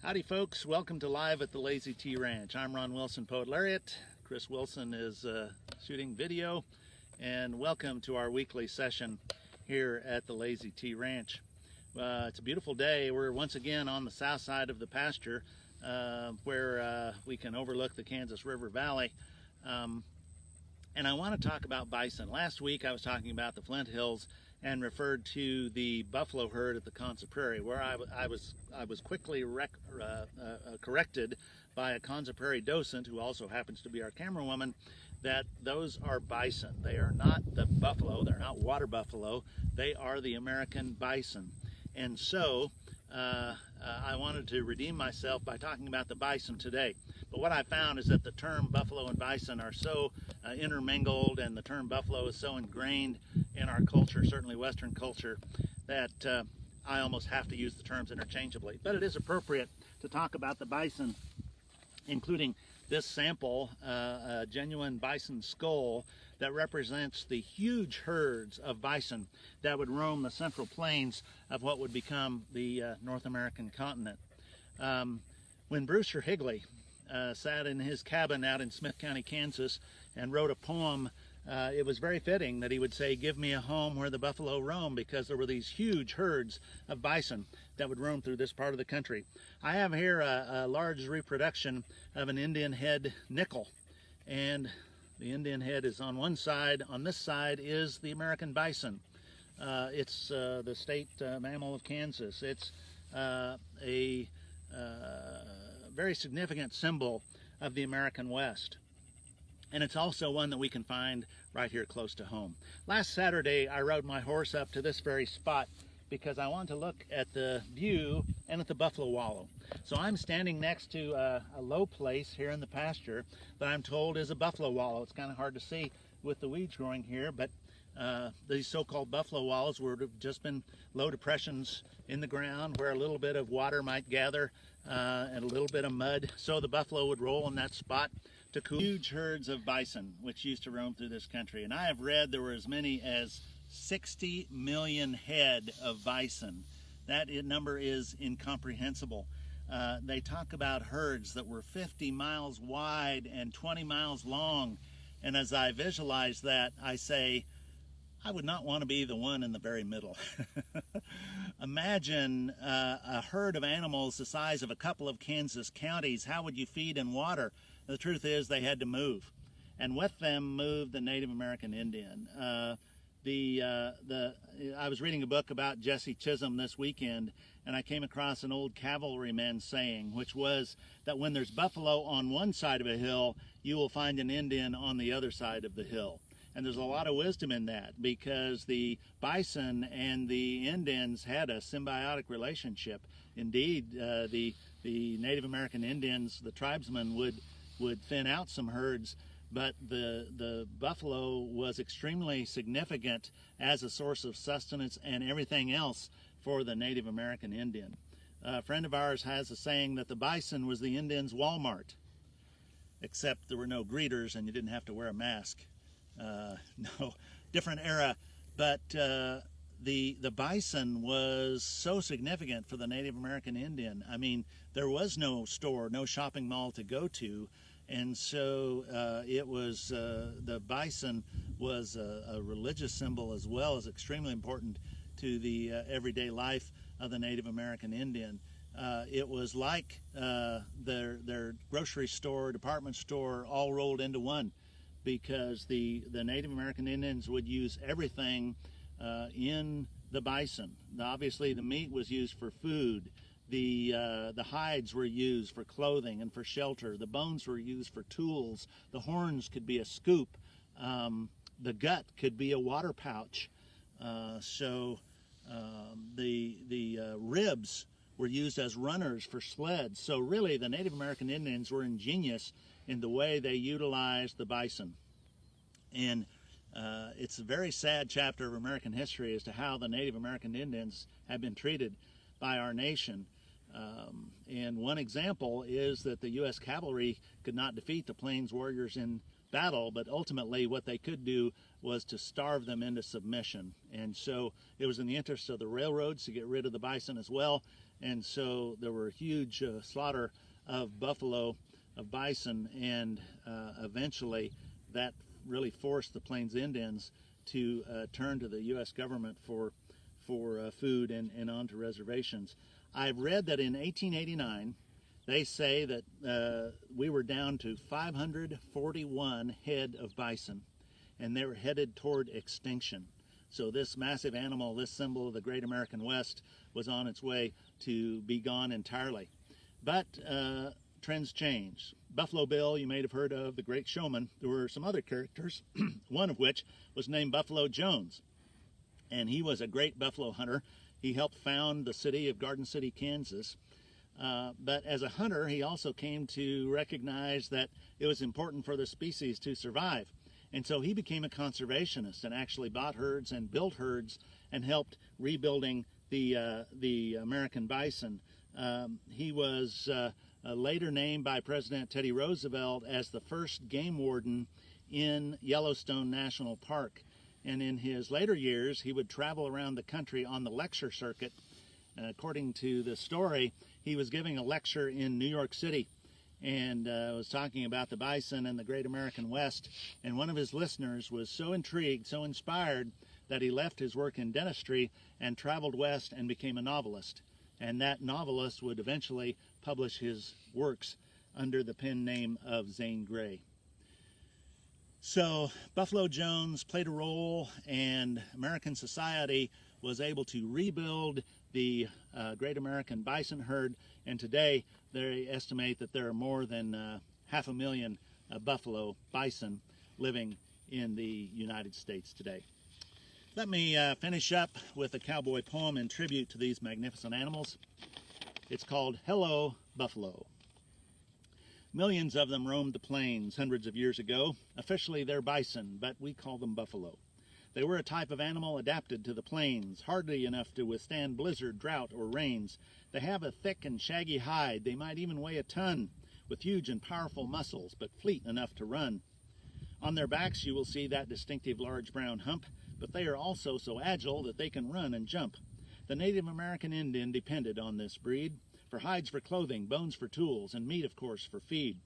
Howdy folks, welcome to Live at the Lazy T Ranch. I'm Ron Wilson, Poet Laureate. Chris Wilson is shooting video, and welcome to our weekly session here at the Lazy T Ranch. It's a beautiful day. We're once again on the south side of the pasture where we can overlook the Kansas River Valley. And I want to talk about bison. Last week I was talking about the Flint Hills and referred to the buffalo herd at the Konza Prairie, where I was quickly corrected by a Konza Prairie docent, who also happens to be our camerawoman, that those are bison. They are not the buffalo. They're not water buffalo. They are the American bison. And so I wanted to redeem myself by talking about the bison today. But what I found is that the term buffalo and bison are so intermingled, and the term buffalo is so ingrained in our culture, certainly Western culture, that I almost have to use the terms interchangeably. But it is appropriate to talk about the bison, including this sample, a genuine bison skull that represents the huge herds of bison that would roam the central plains of what would become the North American continent. When Brewster Higley sat in his cabin out in Smith County, Kansas, and wrote a poem, it was very fitting that he would say, "Give me a home where the buffalo roam," because there were these huge herds of bison that would roam through this part of the country. I have here a large reproduction of an Indian head nickel, and the Indian head is on one side. On this side is the American bison. It's the state mammal of Kansas. It's a very significant symbol of the American West. And it's also one that we can find right here close to home. Last Saturday, I rode my horse up to this very spot because I wanted to look at the view and at the buffalo wallow. So I'm standing next to a low place here in the pasture that I'm told is a buffalo wallow. It's kind of hard to see with the weeds growing here, but these so-called buffalo wallows would have just been low depressions in the ground where a little bit of water might gather and a little bit of mud, so the buffalo would roll in that spot to cool. Huge herds of bison which used to roam through this country, and I have read there were as many as 60 million head of bison. That number is incomprehensible. They talk about herds that were 50 miles wide and 20 miles long, and as I visualize that, I say, I would not want to be the one in the very middle. Imagine a herd of animals the size of a couple of Kansas counties. How would you feed and water? The truth is they had to move, and with them moved the Native American Indian. I was reading a book about Jesse Chisholm this weekend, and I came across an old cavalryman saying, which was that when there's buffalo on one side of a hill, you will find an Indian on the other side of the hill. And there's a lot of wisdom in that, because the bison and the Indians had a symbiotic relationship. Indeed, the Native American Indians, the tribesmen, would thin out some herds, but the buffalo was extremely significant as a source of sustenance and everything else for the Native American Indian. A friend of ours has a saying that the bison was the Indian's Walmart, except there were no greeters and you didn't have to wear a mask. No, different era, but the bison was so significant for the Native American Indian. I mean, there was no store, no shopping mall to go to, and so it was the bison was a religious symbol as well as extremely important to the everyday life of the Native American Indian. It was like their grocery store, department store, all rolled into one, because the Native American Indians would use everything in the bison. Obviously, the meat was used for food. The hides were used for clothing and for shelter. The bones were used for tools. The horns could be a scoop. The gut could be a water pouch. The ribs were used as runners for sleds. So really, the Native American Indians were ingenious in the way they utilized the bison. And it's a very sad chapter of American history as to how the Native American Indians have been treated by our nation. And one example is that the U.S. cavalry could not defeat the Plains warriors in battle, but ultimately what they could do was to starve them into submission. And so it was in the interest of the railroads to get rid of the bison as well, and so there were huge slaughter of buffalo, of bison, and eventually that really forced the Plains Indians to turn to the U.S. government for food and onto reservations. I've read that in 1889, they say that we were down to 541 head of bison, and they were headed toward extinction. So this massive animal, this symbol of the Great American West, was on its way to be gone entirely. But trends change. Buffalo Bill, you may have heard of, the Great Showman. There were some other characters, one of which was named Buffalo Jones. And he was a great buffalo hunter. He helped found the city of Garden City, Kansas. But as a hunter, he also came to recognize that it was important for the species to survive. And so he became a conservationist and actually bought herds and built herds and helped rebuilding the American bison. He was later named by President Teddy Roosevelt as the first game warden in Yellowstone National Park. And in his later years, he would travel around the country on the lecture circuit. According to the story, he was giving a lecture in New York City and was talking about the bison and the Great American West. And one of his listeners was so intrigued, so inspired, that he left his work in dentistry and traveled west and became a novelist. And that novelist would eventually publish his works under the pen name of Zane Grey. So Buffalo Jones played a role, and American society was able to rebuild the Great American Bison herd, and today they estimate that there are more than 500,000 buffalo bison living in the United States today. Let me finish up with a cowboy poem in tribute to these magnificent animals. It's called Hello, Buffalo. Millions of them roamed the plains hundreds of years ago. Officially, they're bison, but we call them buffalo. They were a type of animal adapted to the plains, hardy enough to withstand blizzard, drought, or rains. They have a thick and shaggy hide. They might even weigh a ton, with huge and powerful muscles, but fleet enough to run. On their backs, you will see that distinctive large brown hump, but they are also so agile that they can run and jump. The Native American Indian depended on this breed, for hides for clothing, bones for tools, and meat, of course, for feed.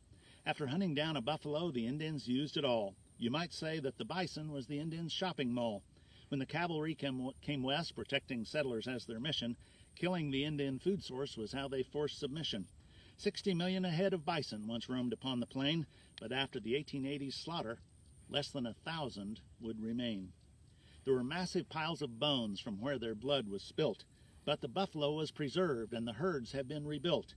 After hunting down a buffalo, the Indians used it all. You might say that the bison was the Indians' shopping mall. When the cavalry came west, protecting settlers as their mission, killing the Indian food source was how they forced submission. 60 million head of bison once roamed upon the plain, but after the 1880s slaughter, less than 1,000 would remain. There were massive piles of bones from where their blood was spilt, but the buffalo was preserved and the herds have been rebuilt.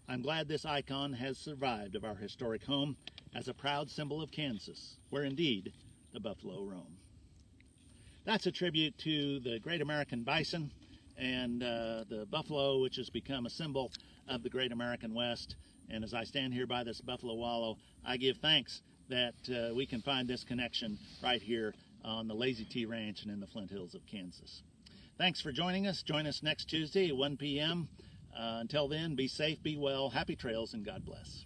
I'm glad this icon has survived of our historic home as a proud symbol of Kansas, where indeed the buffalo roam. That's a tribute to the Great American Bison and the buffalo, which has become a symbol of the Great American West. And as I stand here by this buffalo wallow, I give thanks that we can find this connection right here on the Lazy T Ranch and in the Flint Hills of Kansas. Thanks for joining us. Join us next Tuesday at 1 p.m. Until then, be safe, be well, happy trails, and God bless.